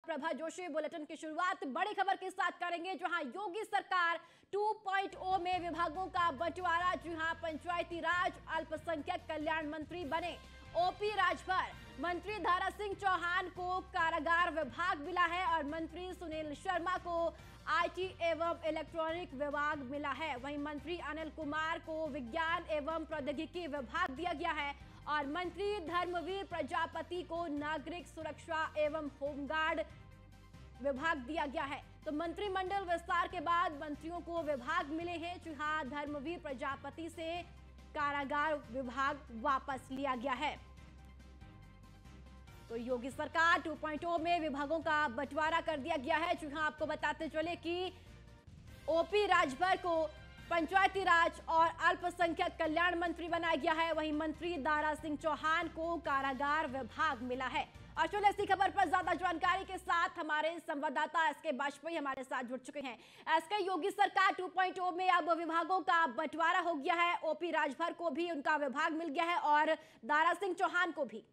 Prabha Joshi bulletin की शुरुआत बड़ी खबर के साथ करेंगे, जहां योगी सरकार 2.0 में विभागों का बंटवारा। जी हां, पंचायती राज अल्पसंख्यक कल्याण मंत्री बने ओपी राजभर। मंत्री दारा सिंह चौहान को कारागार विभाग मिला है और मंत्री सुनील शर्मा को आईटी एवं इलेक्ट्रॉनिक विभाग मिला है। वहीं मंत्री अनिल कुमार को विज्ञान एवं प्रौद्योगिकी विभाग दिया गया है और मंत्री धर्मवीर प्रजापति को नागरिक सुरक्षा एवं होमगार्ड विभाग दिया गया है। तो मंत्रिमंडल विस्तार के बाद मंत्रियों को विभाग मिले हैं। जी हां, धर्मवीर प्रजापति से कारागार विभाग वापस लिया गया है। तो योगी सरकार 2.0 में विभागों का बंटवारा कर दिया गया है। जी हां, आपको बताते चले कि ओपी राजभर को पंचायती राज और अल्पसंख्यक कल्याण मंत्री बनाया गया है। वहीं मंत्री दारा सिंह चौहान को कारागार विभाग मिला है। और चलो इसी खबर पर ज्यादा जानकारी के साथ हमारे संवाददाता एसके बाजपेयी हमारे साथ जुड़ चुके हैं। एसके, योगी सरकार 2.0 में अब विभागों का बंटवारा हो गया है। ओपी राजभर को भी उनका विभाग मिल गया है और दारा सिंह चौहान को भी।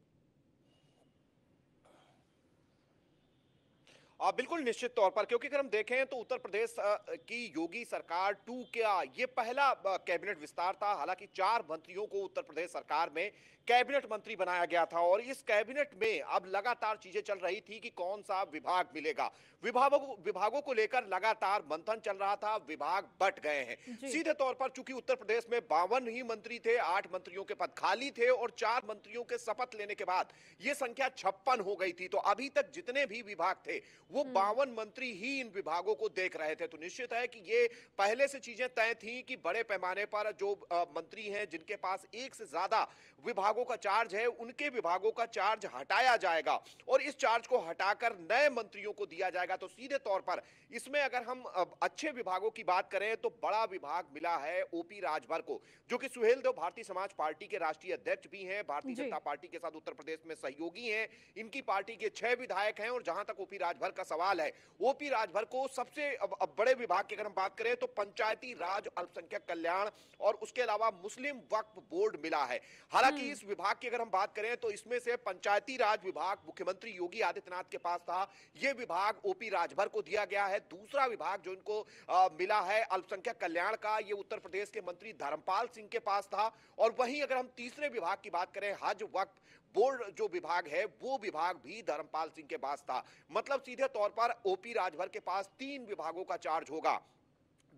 बिल्कुल निश्चित तौर पर, क्योंकि अगर हम देखें तो उत्तर प्रदेश की योगी सरकार 2 का ये पहला कैबिनेट विस्तार था। हालांकि 4 मंत्रियों को उत्तर प्रदेश सरकार में कैबिनेट मंत्री बनाया गया था और इस कैबिनेट में अब लगातार चीजें चल रही थी कि कौन सा विभाग मिलेगा। विभागों को लेकर लगातार मंथन चल रहा था। विभाग बंट गए हैं सीधे तौर पर, चूंकि उत्तर प्रदेश में 52 ही मंत्री थे, 8 मंत्रियों के पद खाली थे और 4 मंत्रियों के शपथ लेने के बाद यह संख्या 56 हो गई थी। तो अभी तक जितने भी विभाग थे वो 52 मंत्री ही इन विभागों को देख रहे थे। तो निश्चित है कि ये पहले से चीजें तय थी कि बड़े पैमाने पर जो मंत्री हैं जिनके पास एक से ज्यादा विभागों का चार्ज है, उनके विभागों का चार्ज हटाया जाएगा और इस चार्ज को हटाकर नए मंत्रियों को दिया जाएगा। तो सीधे तौर पर इसमें अगर हम अच्छे विभागों की बात करें तो बड़ा विभाग मिला है ओपी राजभर को, जो कि सुहेलदेव भारतीय समाज पार्टी के राष्ट्रीय अध्यक्ष भी हैं, भारतीय जनता पार्टी के साथ उत्तर प्रदेश में सहयोगी हैं। इनकी पार्टी के 6 विधायक हैं और जहां तक ओपी राजभर का सवाल है, ओपी राजभर को सबसे बड़े विभाग की अगर हम बात करें तो पंचायती राज अल्पसंख्यक कल्याण और उसके अलावा मुस्लिम वक्फ बोर्ड मिला है। हालांकि इस विभाग की अगर हम बात करें तो इसमें से पंचायती राज विभाग मुख्यमंत्री योगी आदित्यनाथ के पास था, यह विभाग ओपी राजभर को दिया गया है। दूसरा विभाग जो इनको मिला है अल्पसंख्यक कल्याण का, यह उत्तर प्रदेश के मंत्री धर्मपाल सिंह के पास था। और वहीं अगर हम तीसरे विभाग की बात करें, हज वक्फ बोर्ड जो विभाग है वो विभाग भी धर्मपाल सिंह के पास था। मतलब सीधे तौर पर ओपी राजभर के पास 3 विभागों का चार्ज होगा।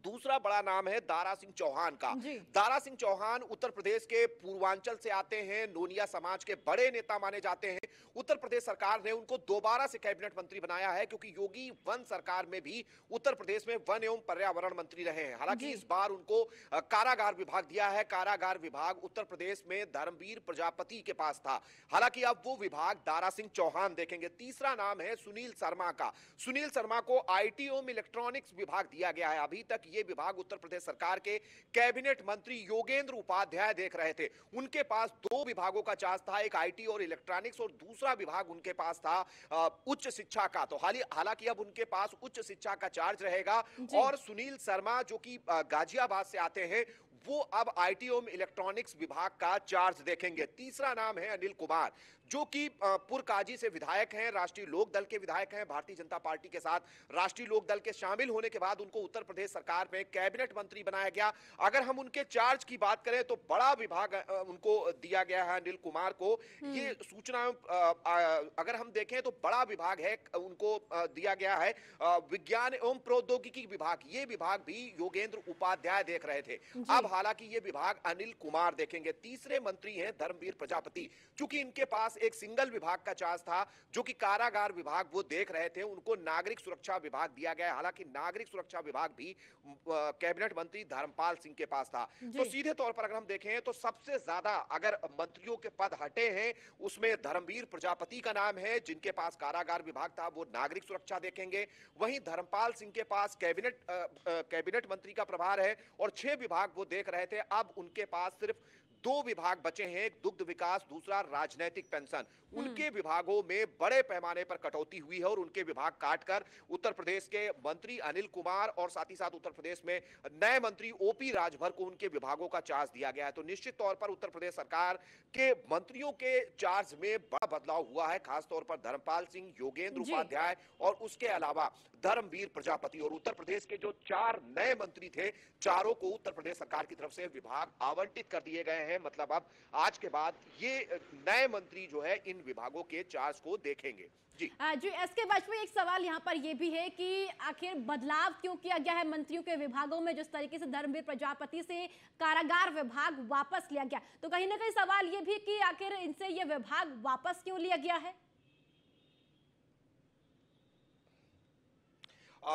दूसरा बड़ा नाम है दारा सिंह चौहान का। दारा सिंह चौहान उत्तर प्रदेश के पूर्वांचल से आते हैं, नोनिया समाज के बड़े नेता माने जाते हैं। उत्तर प्रदेश सरकार ने उनको दोबारा से कैबिनेट मंत्री बनाया है, क्योंकि योगी वन सरकार में भी उत्तर प्रदेश में वन एवं पर्यावरण मंत्री रहे हैं। हालांकि इस बार उनको कारागार विभाग दिया है। कारागार विभाग उत्तर प्रदेश में धर्मवीर प्रजापति के पास था। हालांकि अब वो विभाग दारा सिंह चौहान देखेंगे। तीसरा नाम है सुनील शर्मा का। सुनील शर्मा को आईटी एवं इलेक्ट्रॉनिक्स विभाग दिया गया है। अभी तक ये विभाग उत्तर प्रदेश सरकार के कैबिनेट मंत्री योगेंद्र उपाध्याय देख रहे थे। उनके पास 2 विभागों का चार्ज था, एक आईटी और इलेक्ट्रॉनिक्स और दूसरा विभाग उनके पास था उच्च शिक्षा का। तो हालांकि अब उनके पास उच्च शिक्षा का चार्ज रहेगा और सुनील शर्मा जो कि गाजियाबाद से आते हैं वो अब आईटी एवं इलेक्ट्रॉनिक्स विभाग का चार्ज देखेंगे। तीसरा नाम है अनिल कुमार, जो कि पुरकाजी से विधायक हैं, राष्ट्रीय लोक दल के विधायक हैं। भारतीय जनता पार्टी के साथ राष्ट्रीय लोक दल के शामिल होने के बाद उनको उत्तर प्रदेश सरकार में कैबिनेट मंत्री बनाया गया। अगर हम उनके चार्ज की बात करें तो बड़ा विभाग उनको दिया गया है अनिल कुमार को। ये सूचना अगर हम देखें तो बड़ा विभाग है, उनको दिया गया है विज्ञान एवं प्रौद्योगिकी विभाग। ये विभाग भी योगेंद्र उपाध्याय देख रहे थे। अब हालांकि ये विभाग अनिल कुमार देखेंगे। तीसरे मंत्री हैं धर्मवीर प्रजापति। चूंकि इनके पास एक सिंगल विभाग का चार्ज था जो कि कारागार विभाग वो देख रहे थे, उनको नागरिक सुरक्षा विभाग दिया गया। हालांकि नागरिक सुरक्षा विभाग भी कैबिनेट मंत्री धर्मपाल सिंह के पास था। तो सीधे तौर पर अगर हम देखें तो सबसे ज्यादा अगर मंत्रियों के पद हटे हैं उसमें धर्मवीर प्रजापति का नाम है, जिनके पास कारागार विभाग था, वो नागरिक सुरक्षा देखेंगे। वहीं धर्मपाल सिंह के पास कैबिनेट मंत्री का प्रभार है और 6 विभाग वो देख रहे थे। अब उनके पास सिर्फ दो विभाग बचे हैं, एक दुग्ध विकास, दूसरा राजनैतिक पेंशन। उनके विभागों में बड़े पैमाने पर कटौती हुई है और उनके विभाग काटकर उत्तर प्रदेश के मंत्री अनिल कुमार और साथ ही साथ उत्तर प्रदेश में नए मंत्री ओपी राजभर को उनके विभागों का चार्ज दिया गया है। तो निश्चित तौर पर उत्तर प्रदेश सरकार के मंत्रियों के चार्ज में बड़ा बदलाव हुआ है, खासतौर पर धर्मपाल सिंह, योगेंद्र जी। उपाध्याय और उसके अलावा धर्मवीर प्रजापति। और उत्तर प्रदेश के जो 4 नए मंत्री थे, चारों को उत्तर प्रदेश सरकार की तरफ से विभाग आवंटित कर दिए गए हैं। मतलब अब आज के बाद ये नए मंत्री जो है इन विभागों के चार्ज को देखेंगे। जी जी, इसके बीच में एक सवाल यहाँ पर यह भी है कि आखिर बदलाव क्यों किया गया है मंत्रियों के विभागों में? जिस तरीके से धर्मवीर प्रजापति से कारागार विभाग वापस लिया गया, तो कहीं ना कहीं सवाल ये भी कि आखिर इनसे ये विभाग वापस क्यों लिया गया है?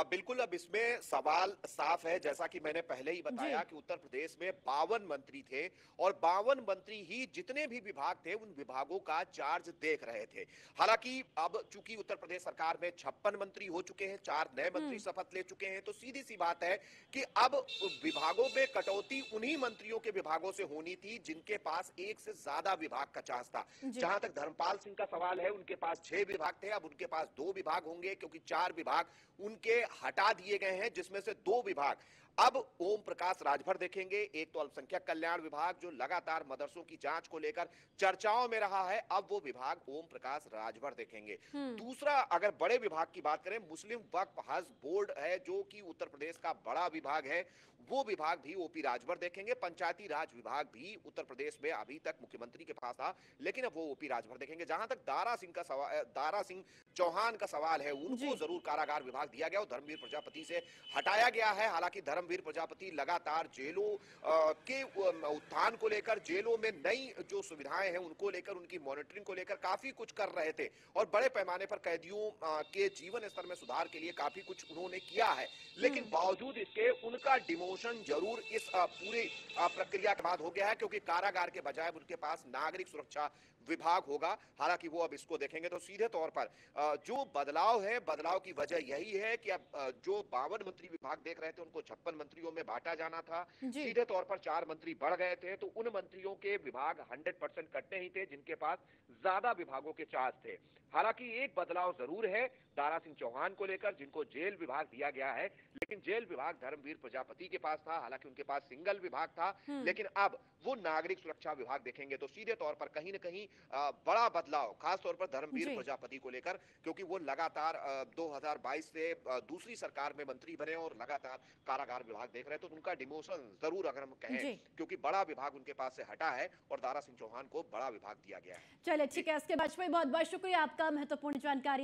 बिल्कुल, अब इसमें सवाल साफ है, जैसा कि मैंने पहले ही बताया जी। कि उत्तर प्रदेश में 52 मंत्री थे और 52 मंत्री ही जितने भी विभाग थे उन विभागों का चार्ज देख रहे थे। हालांकि अब चूंकि उत्तर प्रदेश सरकार में 56 मंत्री हो चुके हैं, 4 नए मंत्री शपथ ले चुके हैं, तो सीधी सी बात है कि अब विभागों में कटौती उन्हीं मंत्रियों के विभागों से होनी थी जिनके पास एक से ज्यादा विभाग का चार्ज था। जी। जहां तक धर्मपाल सिंह का सवाल है, उनके पास 6 विभाग थे, अब उनके पास 2 विभाग होंगे क्योंकि 4 विभाग उनके हटा दिए गए हैं, जिसमें से 2 विभाग अब ओम प्रकाश राजभर देखेंगे। एक तो अल्पसंख्यक कल्याण विभाग जो लगातार मदरसों की जांच को लेकर चर्चाओं में रहा है, अब वो विभाग ओम प्रकाश राजभर देखेंगे। दूसरा, अगर बड़े विभाग की बात करें, मुस्लिम वक्फ हज बोर्ड है जो कि उत्तर प्रदेश का बड़ा विभाग है, वो विभाग भी ओपी राजभर देखेंगे। पंचायती राज विभाग भी उत्तर प्रदेश में अभी तक मुख्यमंत्री के पास था, लेकिन अब वो ओपी राजभर देखेंगे। जहां तक दारा सिंह चौहान का सवाल है, उनको जरूर कारागार विभाग दिया गया और धर्मवीर प्रजापति से हटाया गया है। हालांकि धर्मवीर प्रजापति लगातार जेलों के उत्थान को लेकर, जेलों में नई जो सुविधाएं हैं उनको लेकर, उनकी मॉनिटरिंग को लेकर काफी कुछ कर रहे थे और बड़े पैमाने पर कैदियों के जीवन स्तर में सुधार के लिए काफी कुछ उन्होंने किया है। लेकिन बावजूद इसके उनका डिमोशन जरूर इस पूरी प्रक्रिया के बाद हो गया है, क्योंकि कारागार के बजाय उनके पास नागरिक सुरक्षा विभाग होगा। हालांकि वो अब इसको देखेंगे। तो सीधे तौर पर जो बदलाव है, बदलाव की वजह यही है कि अब जो 52 मंत्री विभाग देख रहे थे उनको 56 मंत्रियों में बांटा जाना था। जी। सीधे तौर पर 4 मंत्री बढ़ गए थे, तो उन मंत्रियों के विभाग 100% कटने ही थे जिनके पास ज्यादा विभागों के चार्ज थे। हालांकि एक बदलाव जरूर है दारा सिंह चौहान को लेकर, जिनको जेल विभाग दिया गया है, लेकिन जेल विभाग धर्मवीर प्रजापति के पास था। हालांकि उनके पास सिंगल विभाग था, लेकिन अब वो नागरिक सुरक्षा विभाग देखेंगे। तो सीधे तौर पर कहीं न कहीं बड़ा बदलाव खासतौर पर धर्मवीर जी। प्रजापति को लेकर, क्योंकि वो लगातार 2022 से दूसरी सरकार में मंत्री बने और लगातार कारागार विभाग देख रहे हैं, तो उनका डिमोशन जरूर अगर हम कहें, जी। क्योंकि बड़ा विभाग उनके पास से हटा है और दारा सिंह चौहान को बड़ा विभाग दिया गया है। चलिए ठीक है, इसके बीच में बहुत बहुत शुक्रिया आपका महत्वपूर्ण जानकारी